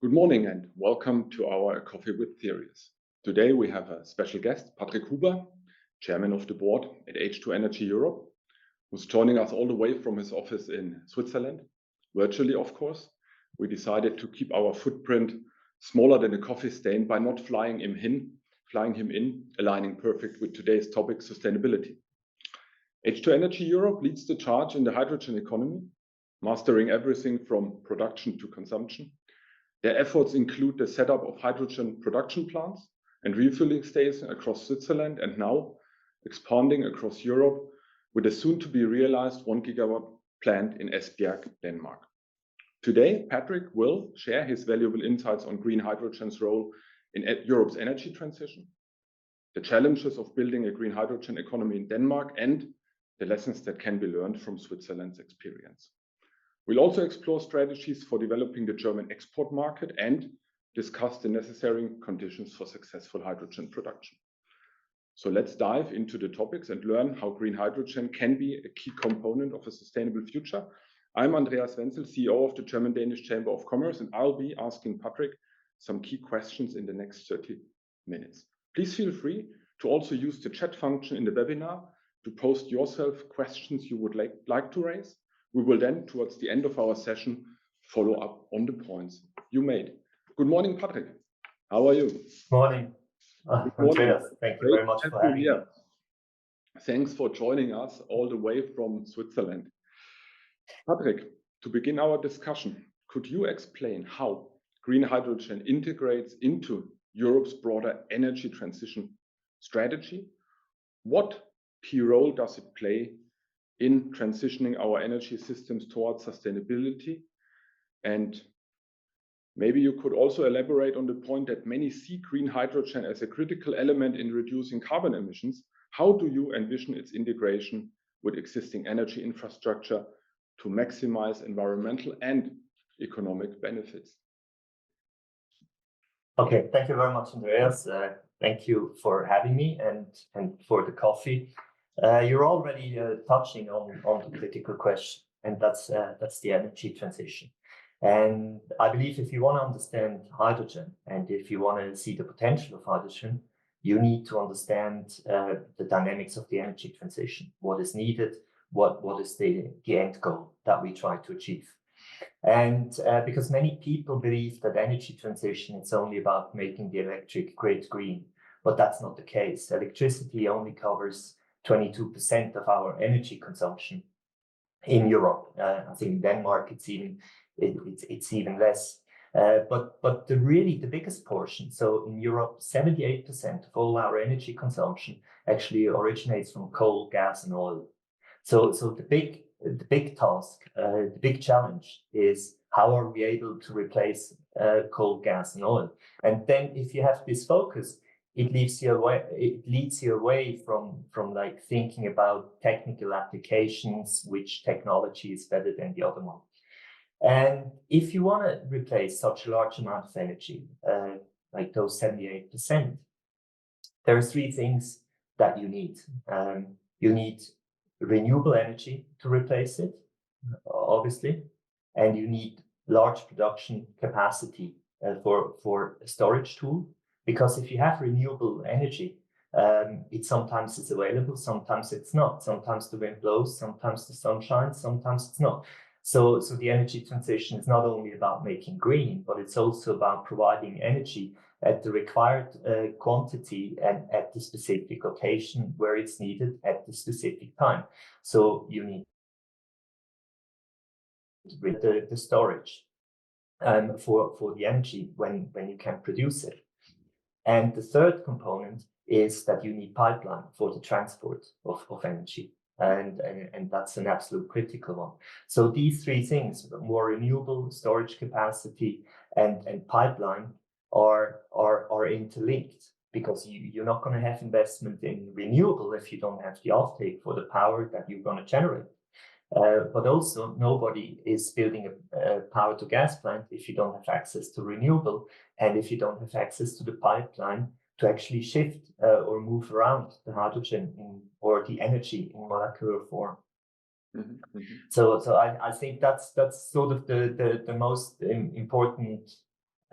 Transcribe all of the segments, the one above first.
Good morning and welcome to our Coffee with Theories. Today we have a special guest, Patrick Huber, Chairman of the Board at H2 Energy Europe, who's joining us all the way from his office in Switzerland, virtually of course. We decided to keep our footprint smaller than a coffee stain by not flying him in, aligning perfect with today's topic, sustainability. H2 Energy Europe leads the charge in the hydrogen economy, mastering everything from production to consumption. Their efforts include the setup of hydrogen production plants and refueling stations across Switzerland, and now expanding across Europe with a soon-to-be realized 1 gigawatt plant in Esbjerg, Denmark. Today, Patrick will share his valuable insights on green hydrogen's role in Europe's energy transition, the challenges of building a green hydrogen economy in Denmark, and the lessons that can be learned from Switzerland's experience. We'll also explore strategies for developing the German export market and discuss the necessary conditions for successful hydrogen production. So let's dive into the topics and learn how green hydrogen can be a key component of a sustainable future. I'm Andreas Wenzel, CEO of the German-Danish Chamber of Commerce, and I'll be asking Patrick some key questions in the next 30 minutes. Please feel free to also use the chat function in the webinar to post yourself questions you would like to raise. We will then, towards the end of our session, follow up on the points you made. Good morning, Patrick. How are you? Morning. Andreas, thank you very much for having me. Thanks for joining us all the way from Switzerland. Patrick, to begin our discussion, could you explain how green hydrogen integrates into Europe's broader energy transition strategy? What key role does it play in transitioning our energy systems towards sustainability? And maybe you could also elaborate on the point that many see green hydrogen as a critical element in reducing carbon emissions. How do you envision its integration with existing energy infrastructure to maximize environmental and economic benefits? Okay, thank you very much, Andreas. Thank you for having me and for the coffee. You're already touching on the critical question, and that's the energy transition. And I believe if you want to understand hydrogen and if you want to see the potential of hydrogen, you need to understand the dynamics of the energy transition, what is needed, what is the end goal that we try to achieve. And because many people believe that energy transition is only about making the electric grid green, but that's not the case. Electricity only covers 22% of our energy consumption in Europe. I think in Denmark it's even less. But the biggest portion. So in Europe, 78% of all our energy consumption actually originates from coal, gas, and oil. So the big task, the big challenge is how are we able to replace coal, gas, and oil? And then if you have this focus, it leads you away from like thinking about technical applications, which technology is better than the other one. And if you want to replace such a large amount of energy, like those 78%, there are three things that you need. You need renewable energy to replace it, obviously, and you need large production capacity for a storage tool. Because if you have renewable energy, it sometimes is available, sometimes it's not. Sometimes the wind blows, sometimes the sun shines, sometimes it's not. So the energy transition is not only about making green, but it's also about providing energy at the required quantity and at the specific location where it's needed at the specific time. So you need the storage for the energy when you can produce it. And the third component is that you need pipeline for the transport of energy. And that's an absolute critical one. So these three things, more renewable, storage capacity, and pipeline are interlinked, because you're not going to have investment in renewable if you don't have the offtake for the power that you're going to generate. But also, nobody is building a power to gas plant if you don't have access to renewable, and if you don't have access to the pipeline to actually shift or move around the hydrogen or the energy in molecular form. Mm-hmm. So I think that's sort of the most important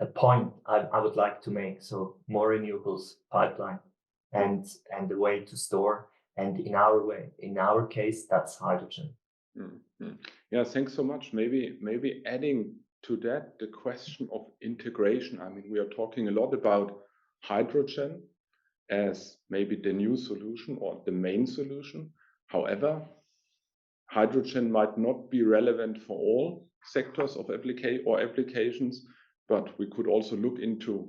a point I would like to make. So more renewables pipeline and the way to store. And in our case, that's hydrogen. Mm-hmm. Yeah, thanks so much. Maybe adding to that the question of integration. I mean, we are talking a lot about hydrogen as maybe the new solution or the main solution. However, hydrogen might not be relevant for all sectors of applications, but we could also look into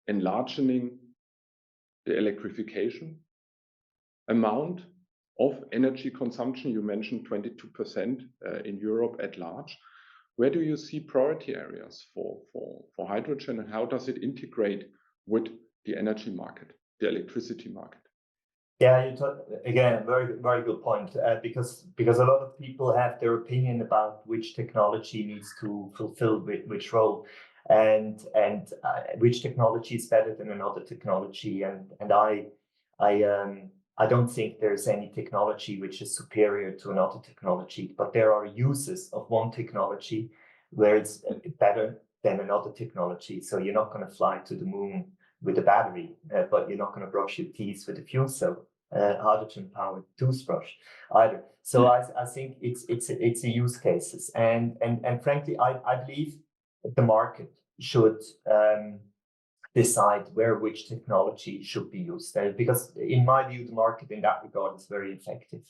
enlarging the electrification amount of energy consumption. You mentioned 22% in Europe at large. Where do you see priority areas for hydrogen, and how does it integrate with the energy market, the electricity market? Yeah, again, very good point. Because a lot of people have their opinion about which technology needs to fulfill which role, and which technology is better than another technology. And I don't think there's any technology which is superior to another technology, but there are uses of one technology where it's better than another technology. So you're not going to fly to the moon with a battery, but you're not going to brush your teeth with a fuel cell, hydrogen-powered toothbrush either. So I think it's a use cases, and frankly, I believe the market should decide which technology should be used, because in my view, the market in that regard is very effective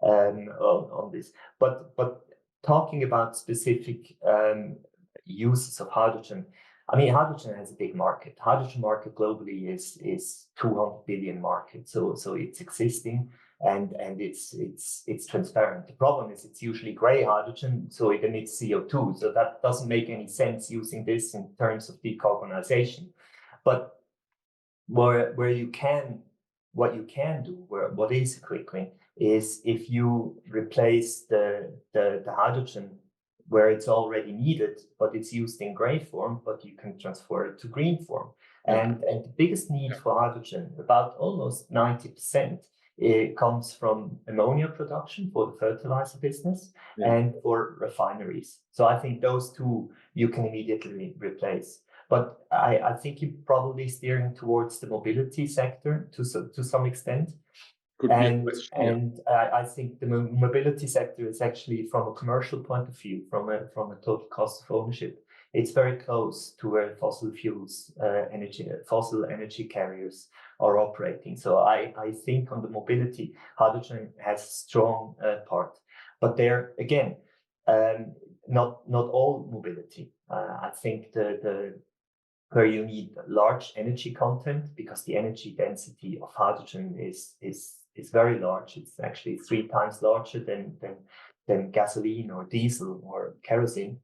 on this. But talking about specific uses of hydrogen, I mean, hydrogen has a big market. Hydrogen market globally is 200 billion market. So it's existing and it's transparent. The problem is it's usually gray hydrogen, so it emits CO2. So that doesn't make any sense using this in terms of decarbonization. But what you can do, what is a quick win, is if you replace the hydrogen where it's already needed, but it's used in gray form, but you can transfer it to green form. And the biggest need for hydrogen, about almost 90%, it comes from ammonia production for the fertilizer business and for refineries. So I think those two you can immediately replace. But I think you're probably steering towards the mobility sector to some extent. I think the mobility sector is actually, from a commercial point of view, from a total cost of ownership, it's very close to where fossil energy carriers are operating. So I think on the mobility, hydrogen has a strong part. But there again, not all mobility. I think where you need large energy content, because the energy density of hydrogen is very large. It's actually 3 times larger than gasoline or diesel or kerosene.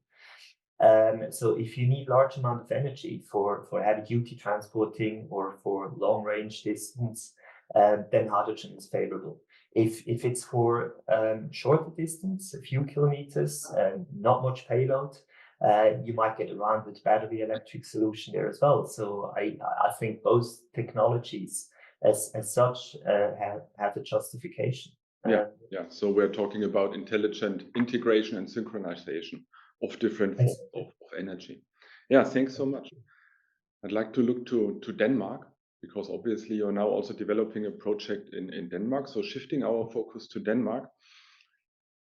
So if you need large amount of energy for heavy duty transporting or for long range distance, then hydrogen is favorable. If it's for shorter distance, a few kilometers, not much payload, you might get around with battery electric solution there as well. So I think both technologies as such have a justification. So we're talking about intelligent integration and synchronization of different forms of energy. Thanks so much. I'd like to look to Denmark, because obviously you're now also developing a project in Denmark. So shifting our focus to Denmark,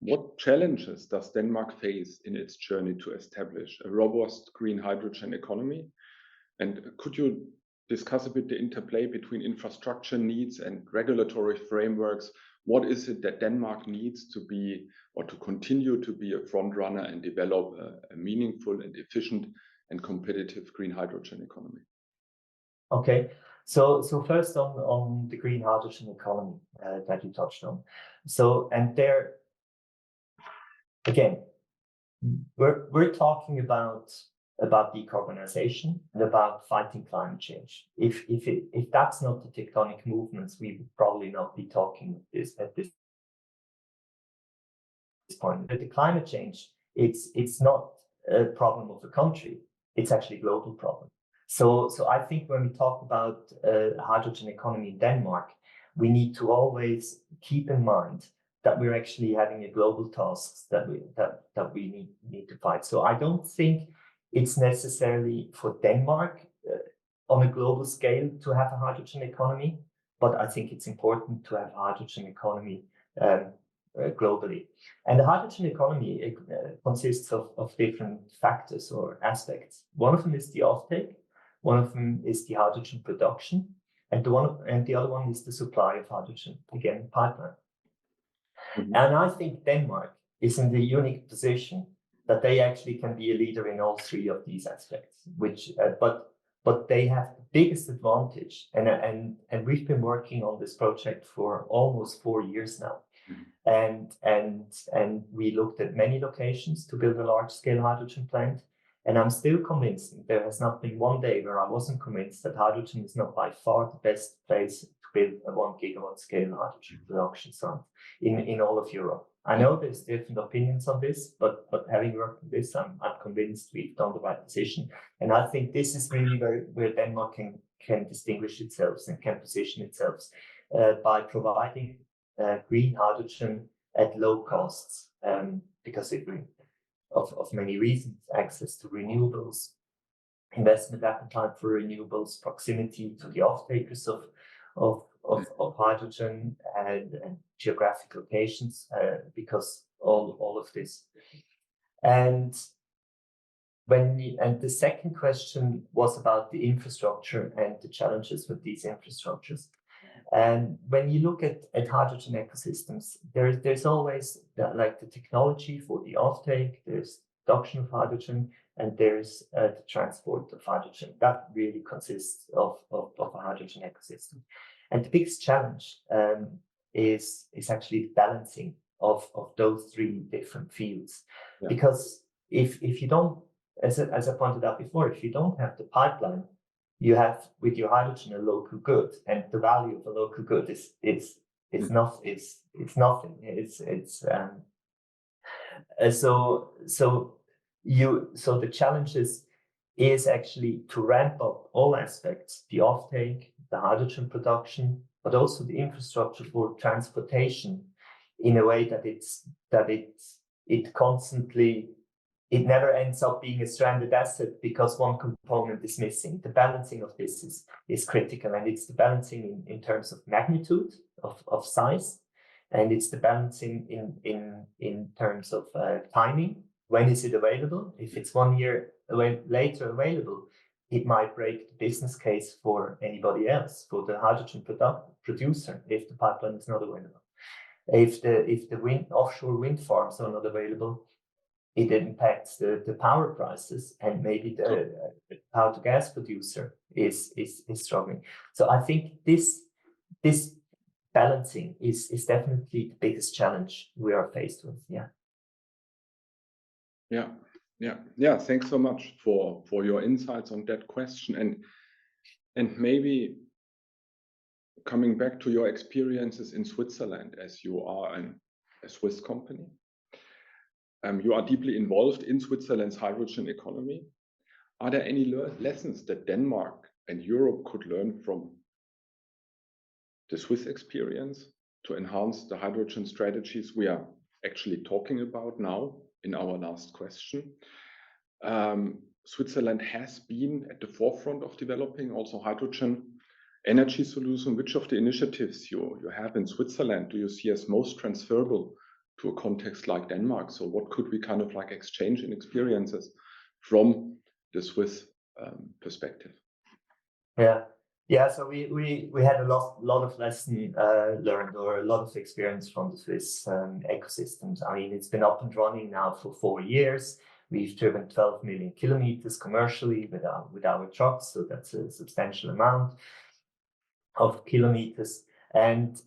what challenges does Denmark face in its journey to establish a robust green hydrogen economy? And could you discuss a bit the interplay between infrastructure needs and regulatory frameworks? What is it that Denmark needs to be, or to continue to be, a front runner and develop a meaningful and efficient and competitive green hydrogen economy? Okay, so first on the green hydrogen economy that you touched on. So, and there again, we're talking about decarbonization and about fighting climate change. If that's not the tectonic movements, we would probably not be talking at this point. But the climate change, it's not a problem of a country; it's actually a global problem. So I think when we talk about hydrogen economy in Denmark, we need to always keep in mind that we're actually having a global task that we need to fight. So I don't think it's necessarily for Denmark on a global scale to have a hydrogen economy, but I think it's important to have a hydrogen economy globally. And the hydrogen economy consists of different factors or aspects. One of them is the offtake, one of them is the hydrogen production, and the other one is the supply of hydrogen, again, pipeline. Mm-hmm. And I think Denmark is in the unique position that they actually can be a leader in all three of these aspects, which but they have the biggest advantage, and we've been working on this project for almost 4 years now. And we looked at many locations to build a large-scale hydrogen plant, and I'm still convinced. There has not been one day where I wasn't convinced that hydrogen is not by far the best place to build a 1 gigawatt scale hydrogen production site in all of Europe. I know there's different opinions on this, but having worked on this, I'm convinced we've done the right decision. And I think this is really where Denmark can distinguish itself and can position itself by providing green hydrogen at low costs, because of many reasons: access to renewables, investment appetite for renewables, proximity to the off-takers of hydrogen, and geographic locations, because all of this. And the second question was about the infrastructure and the challenges with these infrastructures. And when you look at hydrogen ecosystems, there's always like the technology for the offtake, there's production of hydrogen, and there's the transport of hydrogen. That really consists of a hydrogen ecosystem. And the biggest challenge is actually the balancing of those three different fields. Yeah. Because if you don't, as I pointed out before, if you don't have the pipeline, you have with your hydrogen a local good, and the value of a local good is nothing. So the challenges is actually to ramp up all aspects: the offtake, the hydrogen production, but also the infrastructure for transportation, in a way that it never ends up being a stranded asset because one component is missing. The balancing of this is critical, and it's the balancing in terms of magnitude of size, and it's the balancing in terms of timing. When is it available? If it's 1 year later available, it might break the business case for anybody else, for the hydrogen producer, if the pipeline is not available. If the offshore wind farms are not available, it impacts the power prices, and maybe the power to gas producer is struggling. So I think this balancing is definitely the biggest challenge we are faced with. Yeah. Thanks so much for your insights on that question, and maybe coming back to your experiences in Switzerland, as you are a Swiss company. You are deeply involved in Switzerland's hydrogen economy. Are there any lessons that Denmark and Europe could learn from the Swiss experience to enhance the hydrogen strategies we are actually talking about now in our last question? Switzerland has been at the forefront of developing also hydrogen energy solution. Which of the initiatives you have in Switzerland do you see as most transferable to a context like Denmark? So what could we kind of like exchange in experiences from the Swiss perspective? Yeah. So we had a lot of lessons learned, or a lot of experience from the Swiss ecosystems. I mean, it's been up and running now for 4 years. We've driven 12 million kilometers commercially with our trucks, so that's a substantial amount of kilometers. And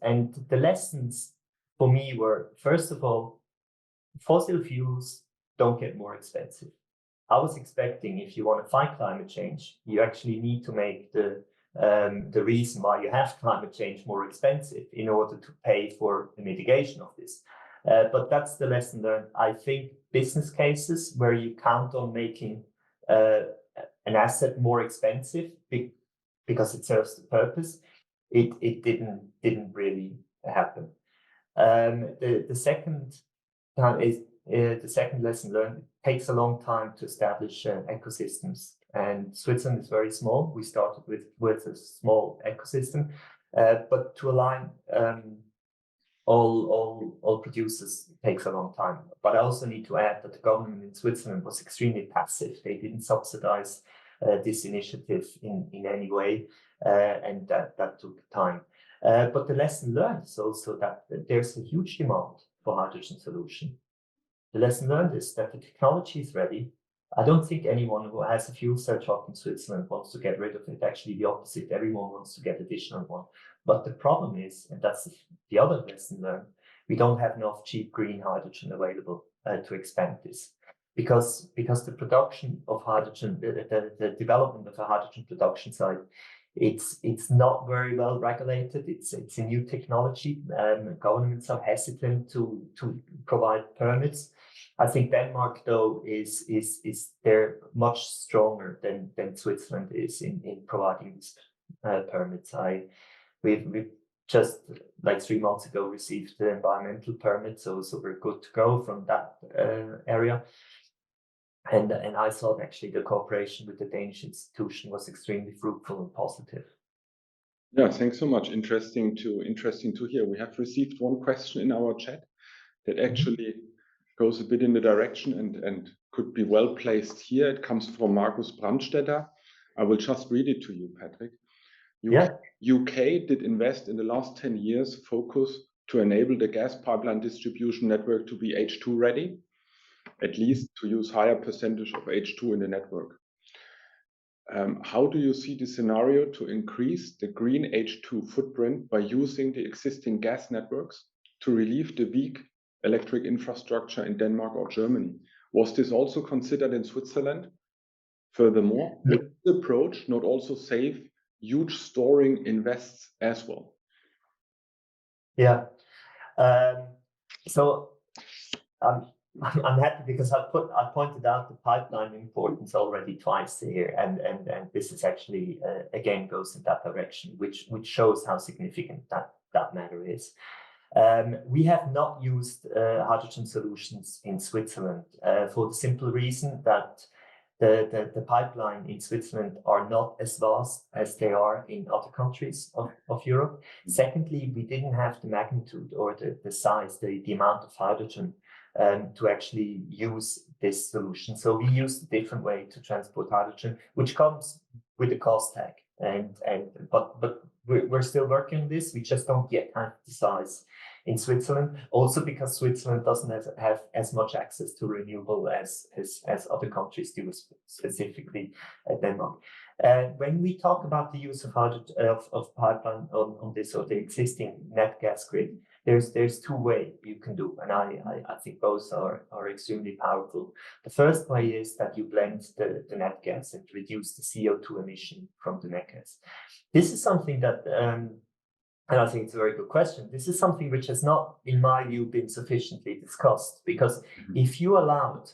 the lessons for me were, first of all, fossil fuels don't get more expensive. I was expecting, if you want to fight climate change, you actually need to make the reason why you have climate change more expensive in order to pay for the mitigation of this. But that's the lesson learned. I think business cases where you count on making an asset more expensive because it serves the purpose, it didn't really happen. The second the second lesson learned, it takes a long time to establish ecosystems. And Switzerland is very small. We started with a small ecosystem, but to align all producers takes a long time. But I also need to add that the government in Switzerland was extremely passive. They didn't subsidize this initiative in any way, and that took time. But the lesson learned is also that there's a huge demand for hydrogen solution. The lesson learned is that the technology is ready. I don't think anyone who has a fuel cell truck in Switzerland wants to get rid of it. Actually, the opposite. Everyone wants to get additional one. But the problem is, and that's the other lesson learned, we don't have enough cheap green hydrogen available to expand this. Because the production of hydrogen, the development of a hydrogen production site, it's not very well regulated. It's a new technology. Governments are hesitant to provide permits. I think Denmark, though, is they're much stronger than Switzerland is in providing these permits. We've just like 3 months ago received the environmental permit, so we're good to go from that area. And I thought actually the cooperation with the Danish institution was extremely fruitful and positive. Yeah, thanks so much. Interesting to hear. We have received one question in our chat that actually goes a bit in the direction and could be well placed here. It comes from Markus Brandstetter. I will just read it to you, Patrick. UK did invest in the last 10 years focus to enable the gas pipeline distribution network to be H2 ready, at least to use higher percentage of H2 in the network. How do you see the scenario to increase the green H2 footprint by using the existing gas networks to relieve the weak electric infrastructure in Denmark or Germany? Was this also considered in Switzerland? Furthermore, would the approach not also save huge storing invests as well? Yeah. So I'm happy because I pointed out the pipeline importance already twice here, and this is actually again goes in that direction, which shows how significant that matter is. We have not used hydrogen solutions in Switzerland for the simple reason that the pipeline in Switzerland are not as vast as they are in other countries of Europe. Secondly, we didn't have the magnitude or the size, the amount of hydrogen to actually use this solution. So we used a different way to transport hydrogen, which comes with a cost tag. But we're still working on this. We just don't yet have the size in Switzerland. Also because Switzerland doesn't have as much access to renewable as other countries do, specifically Denmark. When we talk about the use of hydrogen of pipeline on this or the existing net gas grid, there's two ways you can do, and I think both are extremely powerful. The first way is that you blend the net gas and reduce the CO2 emission from the net gas. This is something that, and I think it's a very good question. This is something which has not, in my view, been sufficiently discussed, because if you allowed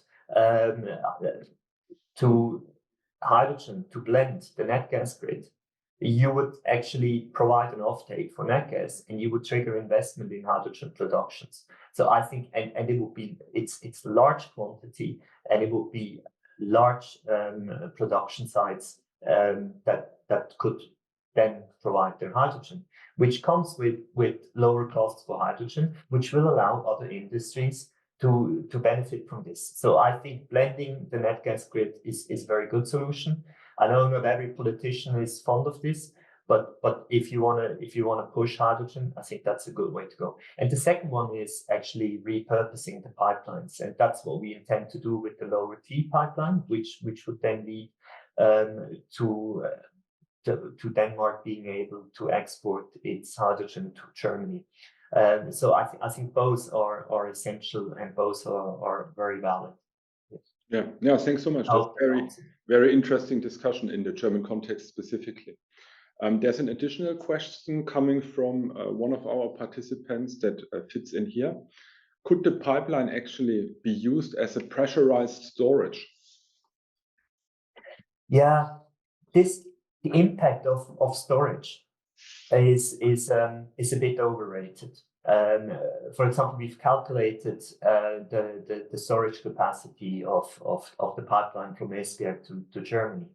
hydrogen to blend the net gas grid, you would actually provide an offtake for net gas, and you would trigger investment in hydrogen productions. So I think, and it would be, it's large quantity, and it would be large production sites that could then provide their hydrogen, which comes with lower costs for hydrogen, which will allow other industries to benefit from this. So I think blending the net gas grid is a very good solution. I know not every politician is fond of this, but if you wanna push hydrogen, I think that's a good way to go. And the second one is actually repurposing the pipelines, and that's what we intend to do with the lower T pipeline, which would then lead to Denmark being able to export its hydrogen to Germany. So I think both are essential, and both are very valid. Yeah, thanks so much. That's very interesting discussion in the German context specifically. There's an additional question coming from one of our participants that fits in here. Could the pipeline actually be used as a pressurized storage? Yeah, the impact of storage is a bit overrated. For example, we've calculated the storage capacity of the pipeline from Esbjerg to Germany.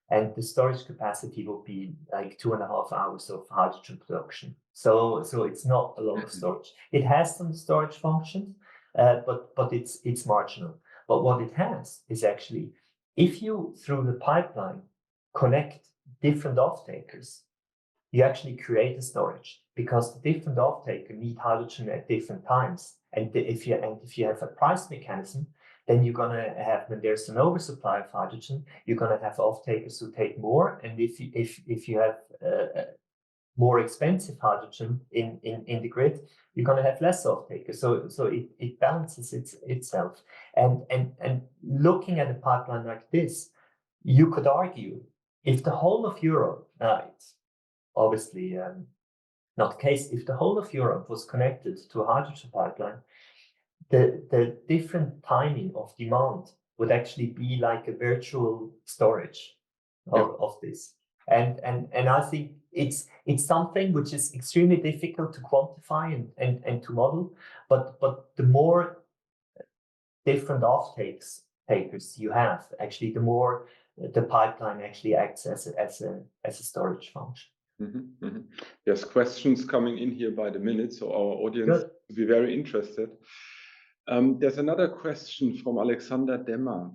And the storage capacity will be like 2.5 hours of hydrogen production. So it's not a lot of storage. It has some storage functions, but it's marginal. But what it has is actually, if you, through the pipeline, connect different off-takers, you actually create a storage, because the different off-taker need hydrogen at different times. And if you have a price mechanism, then you're going to have, when there's an oversupply of hydrogen, you're going to have off-takers who take more. And if you have more expensive hydrogen in the grid, you're going to have less off-takers. So it balances itself. And looking at a pipeline like this, you could argue, if the whole of Europe, it's obviously not the case, if the whole of Europe was connected to a hydrogen pipeline, the different timing of demand would actually be like a virtual storage of this. And I think it's something which is extremely difficult to quantify and to model, but the more different takers you have, actually, the more the pipeline actually acts as a storage function. There's questions coming in here by the minute, so our audience will be very interested. There's another question from Alexander Demmer.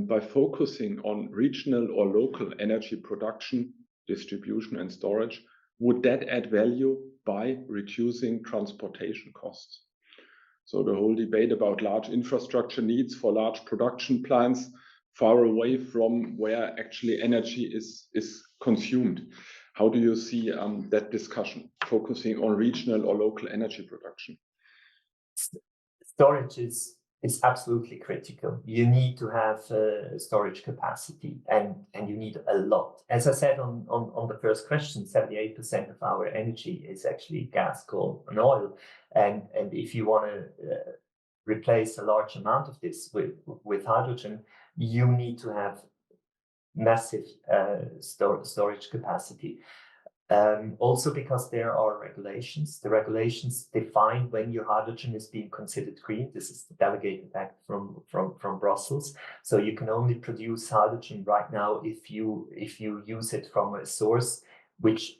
By focusing on regional or local energy production, distribution and storage, would that add value by reducing transportation costs? So the whole debate about large infrastructure needs for large production plants far away from where actually energy is consumed. How do you see that discussion, focusing on regional or local energy production? Storage is absolutely critical. You need to have storage capacity, and you need a lot. As I said on the first question, 78% of our energy is actually gas, coal, and oil. And if you want to replace a large amount of this with hydrogen, you need to have massive storage capacity. Also because there are regulations. The regulations define when your hydrogen is being considered green. This is the delegated act from Brussels. So you can only produce hydrogen right now if you use it from a source which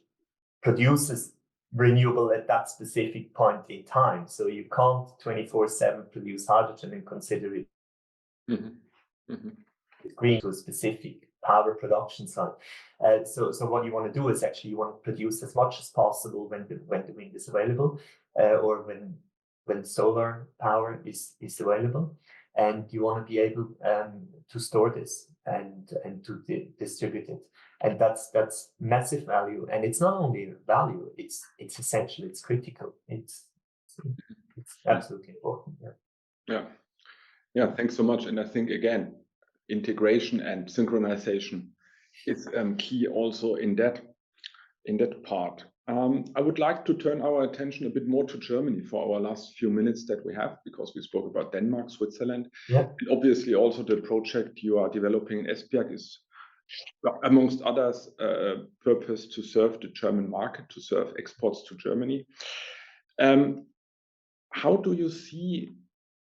produces renewable at that specific point in time. So you can't 24/7 produce hydrogen and consider it green to a specific power production site. So what you want to do is actually you want to produce as much as possible when the wind is available, or when solar power is available, and you want to be able to store this and to distribute it. And that's massive value. And it's not only value; it's essential. It's critical. It's absolutely important. Yeah. Thanks so much. And I think again, integration and synchronization is key also in that part. I would like to turn our attention a bit more to Germany for our last few minutes that we have, because we spoke about Denmark, Switzerland, and obviously also the project you are developing in Esbjerg is, amongst others, purpose to serve the German market, to serve exports to Germany.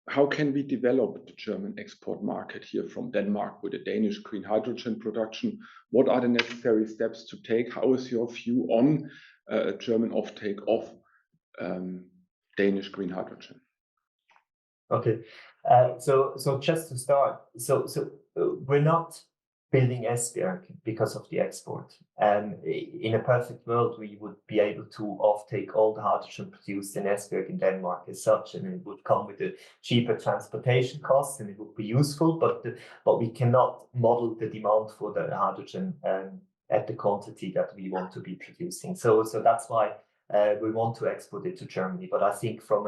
How can we develop the German export market here from Denmark with the Danish green hydrogen production? What are the necessary steps to take? How is your view on German offtake of Danish green hydrogen? Okay, so just to start, so we're not building Esbjerg because of the export. In a perfect world, we would be able to offtake all the hydrogen produced in Esbjerg in Denmark as such, and it would come with a cheaper transportation cost, and it would be useful. But we cannot model the demand for the hydrogen at the quantity that we want to be producing. So that's why we want to export it to Germany. But I think from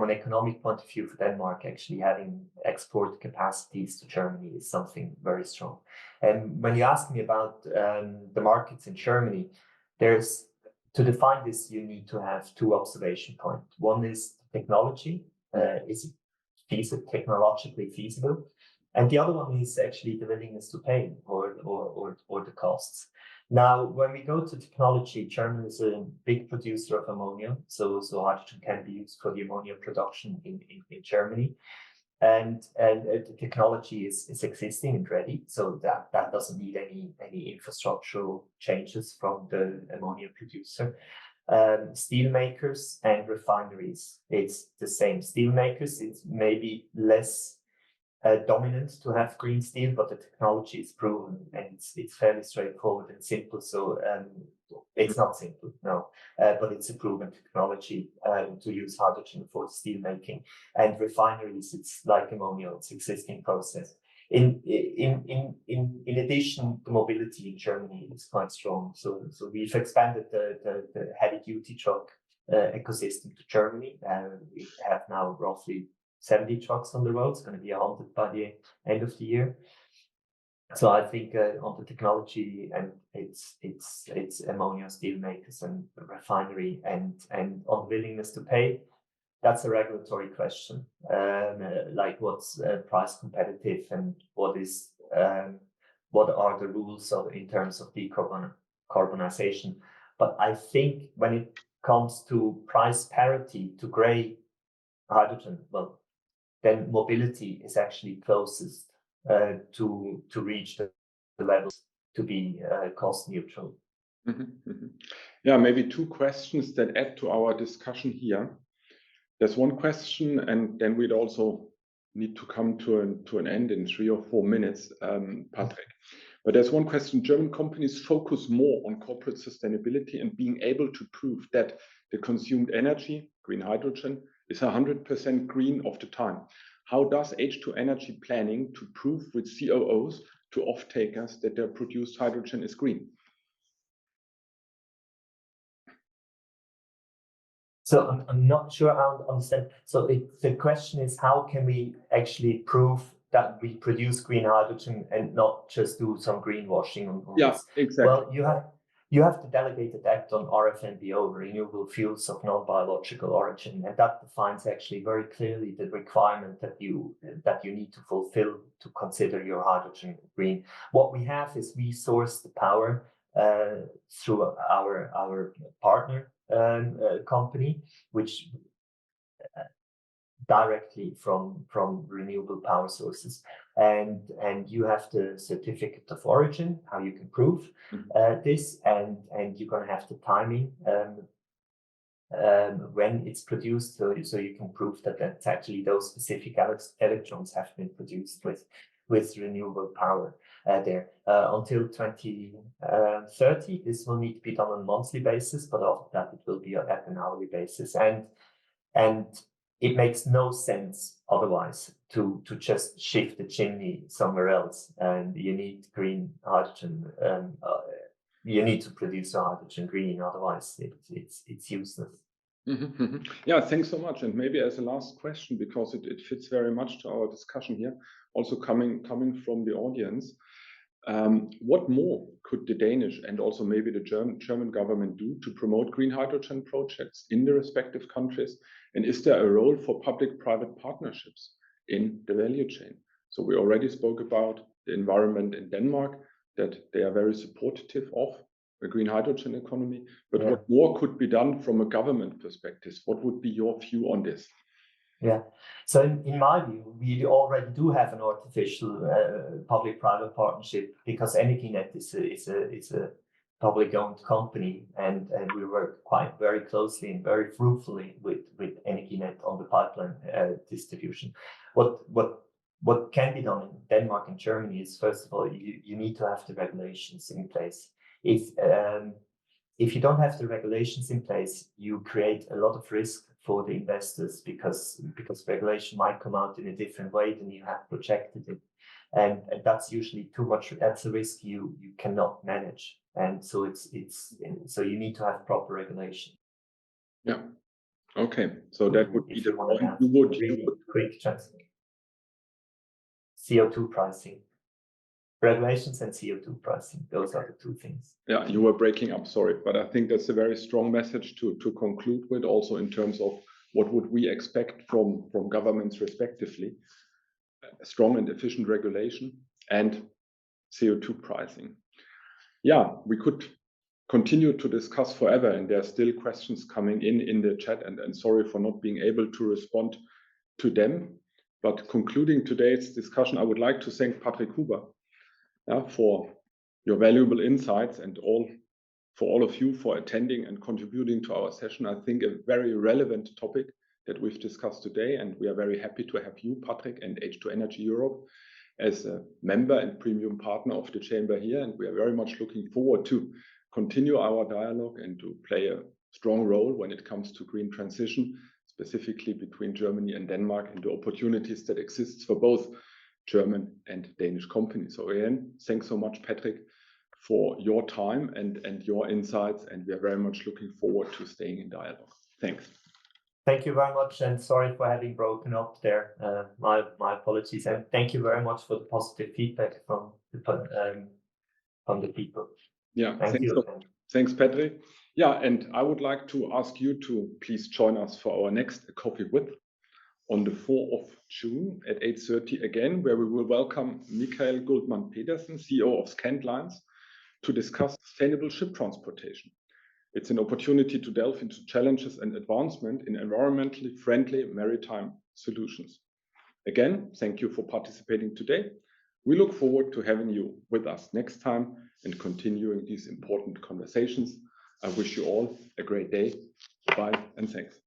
an economic point of view for Denmark, actually having export capacities to Germany is something very strong. And when you ask me about the markets in Germany, to define this, you need to have two observation points. One is technology, is it technologically feasible? And the other one is actually the willingness to pay or the costs. Now, when we go to technology, Germany is a big producer of ammonia, so hydrogen can be used for the ammonia production in Germany. And the technology is existing and ready, so that doesn't need any infrastructural changes from the ammonia producer. Steel makers and refineries, it's the same. Steel makers, it's maybe less dominant to have green steel, but the technology is proven and it's fairly straightforward and simple. So it's not simple, no, but it's a proven technology to use hydrogen for steel making. And refineries, it's like ammonia, it's existing process. In addition, the mobility in Germany is quite strong. So we've expanded the heavy duty truck ecosystem to Germany. We have now roughly 70 trucks on the road. It's going to be 100 by the end of the year. So I think on the technology, and it's ammonia, steel makers and refinery, and on willingness to pay, that's a regulatory question. Like what's price competitive and what are the rules in terms of decarbonization. But I think when it comes to price parity to grey hydrogen, well, then mobility is actually closest to reach the levels to be cost neutral. Yeah, maybe two questions that add to our discussion here. There's one question, and then we'd also need to come to an end in 3 or 4 minutes, Patrick. But there's one question: German companies focus more on corporate sustainability and being able to prove that the consumed energy, green hydrogen, is 100% green of the time. How does H2 Energy planning to prove with COOs to off-takers that their produced hydrogen is green? So I'm not sure I understand. So the question is, how can we actually prove that we produce green hydrogen and not just do some greenwashing on this? Exactly. Well, you have the delegated act on RFNBO, renewable fuels of non-biological origin, and that defines actually very clearly the requirement that you need to fulfill to consider your hydrogen green. What we have is we source the power through our partner company, which directly from renewable power sources, and you have the certificate of origin, how you can prove this, and you're going to have the timing when it's produced, so you can prove that that's actually those specific electrons have been produced with renewable power there. Until 2030, this will need to be done on a monthly basis, but after that it will be at an hourly basis, and it makes no sense otherwise to just shift the chimney somewhere else. And you need green hydrogen. You need to produce the hydrogen green, otherwise it's useless. Yeah, thanks so much. And maybe as a last question, because it fits very much to our discussion here, also coming from the audience, what more could the Danish and also maybe the German government do to promote green hydrogen projects in the respective countries? And is there a role for public-private partnerships in the value chain? So we already spoke about the environment in Denmark, that they are very supportive of the green hydrogen economy. But what more could be done from a government perspective? What would be your view on this? Yeah, so in my view, we already do have an artificial public-private partnership, because Energinet is a public-owned company, and we work very closely and very fruitfully with Energinet on the pipeline distribution. What can be done in Denmark and Germany is, first of all, you need to have the regulations in place. If you don't have the regulations in place, you create a lot of risk for the investors, because regulation might come out in a different way than you have projected it, and that's usually too much. That's a risk you cannot manage, and so so you need to have proper regulation. Yeah. Okay. So that would be the point. You would quick transfer. CO2 pricing. Regulations and CO2 pricing, those are the two things. Yeah, you were breaking up, sorry, but I think that's a very strong message to conclude with, also in terms of what would we expect from governments respectively: a strong and efficient regulation and CO2 pricing. Yeah, we could continue to discuss forever, and there are still questions coming in the chat, and sorry for not being able to respond to them. But concluding today's discussion, I would like to thank Patrick Huber for your valuable insights, and for all of you for attending and contributing to our session. I think a very relevant topic that we've discussed today, and we are very happy to have you, Patrick, and H2 Energy Europe as a member and premium partner of the chamber here, and we are very much looking forward to continue our dialogue and to play a strong role when it comes to green transition, specifically between Germany and Denmark, and the opportunities that exists for both German and Danish companies. So again, thanks so much, Patrick, for your time and your insights, and we are very much looking forward to staying in dialogue. Thanks. Thank you very much, and sorry for having broken up there. My apologies, and thank you very much for the positive feedback from the people. Yeah, thank you. Thanks, Patrick. Yeah, and I would like to ask you to please join us for our next Coffee With on the 4th of June at 8:30 again, where we will welcome Michael Goldman-Pedersen, CEO of Scandlines, to discuss sustainable ship transportation. It's an opportunity to delve into challenges and advancement in environmentally friendly maritime solutions. Again, thank you for participating today. We look forward to having you with us next time and continuing these important conversations. I wish you all a great day. Bye and thanks.